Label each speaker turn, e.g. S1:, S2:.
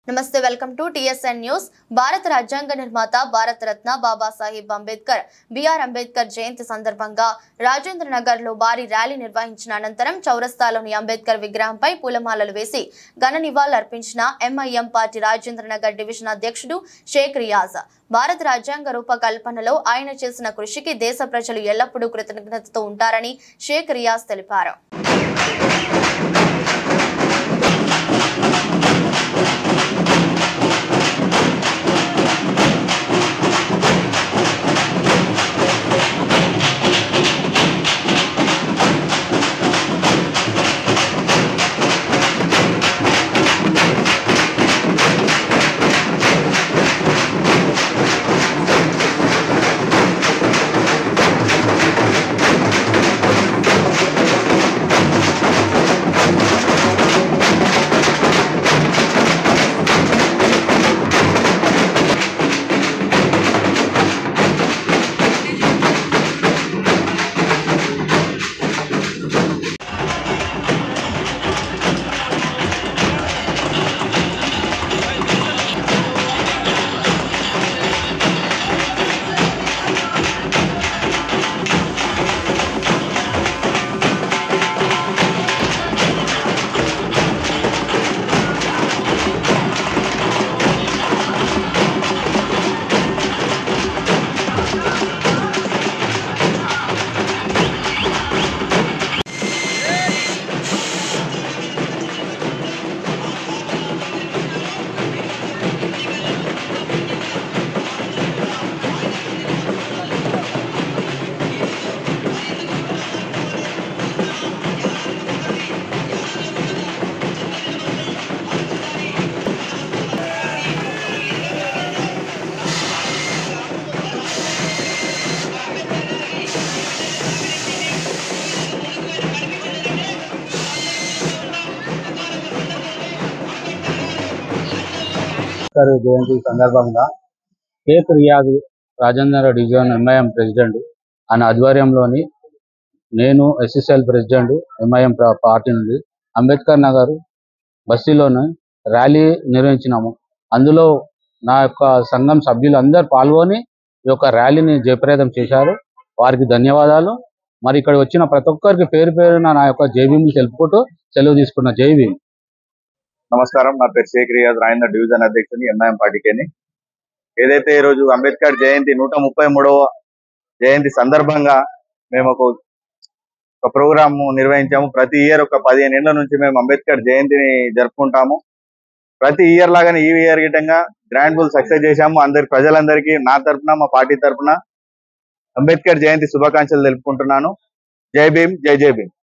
S1: నమస్తే welcome to TSN news. భారత రాజ్యాంగ నిర్మాత భారత రత్న బాబా సాహెబ్ అంబేద్కర్ బిఆర్ అంబేద్కర్ జయంతి సందర్భంగా రాజేంద్ర నగర్ లో భారీ ర్యాలీ నిర్వహించిన అనంతరం చౌరస్తాలోని అంబేద్కర్ విగ్రహంపై పూలమాలలు వేసి ఘన నివాళులర్పించిన ఎంఐఎం పార్టీ రాజేంద్ర నగర్ డివిజన్ అధ్యక్షుడు షేక్ రియాజ్ భారత రాజ్యాంగ రూపకల్పనలో ఆయన చేసిన కృషికి దేశ ప్రజలు ఎల్లప్పుడూ కృతజ్ఞతతో ఉంటారని షేక్ రియాజ్ తెలిపారు।
S2: జయంతి సందర్భంగా Sheikh Riyaz Rajendra division MIM president ఆయన ఆధ్వర్యంలోని నేను ఎస్ఎస్ఎల్ ప్రెసిడెంట్ ఎంఐఎం పార్టీ నుండి అంబేద్కర్ నగర్ బస్తీలోని ర్యాలీ నిర్వహించినాము। అందులో నా యొక్క సంఘం సభ్యులు అందరూ పాల్గొని ఈ యొక్క ర్యాలీని జయప్రదం చేశారు। వారికి ధన్యవాదాలు। మరి ఇక్కడ వచ్చిన ప్రతి ఒక్కరికి పేరు పేరున నా యొక్క జై భీమ్ తెలుపుకుంటూ సెలవు తీసుకున్న। జై భీమ్।
S3: నమస్కారం, నా పేరు షేక్ రియాజ్, రాజేంద్ర డివిజన్ అధ్యక్షుని ఎంఐఎం పార్టీకి। ఏదైతే ఈరోజు అంబేద్కర్ జయంతి 133వ జయంతి సందర్భంగా మేము ఒక ప్రోగ్రామ్ నిర్వహించాము। ప్రతి ఇయర్ ఒక 15 ఏళ్ల నుంచి మేము అంబేద్కర్ జయంతిని జరుపుకుంటాము। ప్రతి ఇయర్ లాగానే ఈ ఇయర్ గిట్టంగా గ్రాండ్ ఫుల్ సక్సెస్ చేశాము। ప్రజలందరికీ నా తరఫున మా పార్టీ తరఫున అంబేద్కర్ జయంతి శుభాకాంక్షలు తెలుపుకుంటున్నాను। జై భీమ్, జై జై భీమ్।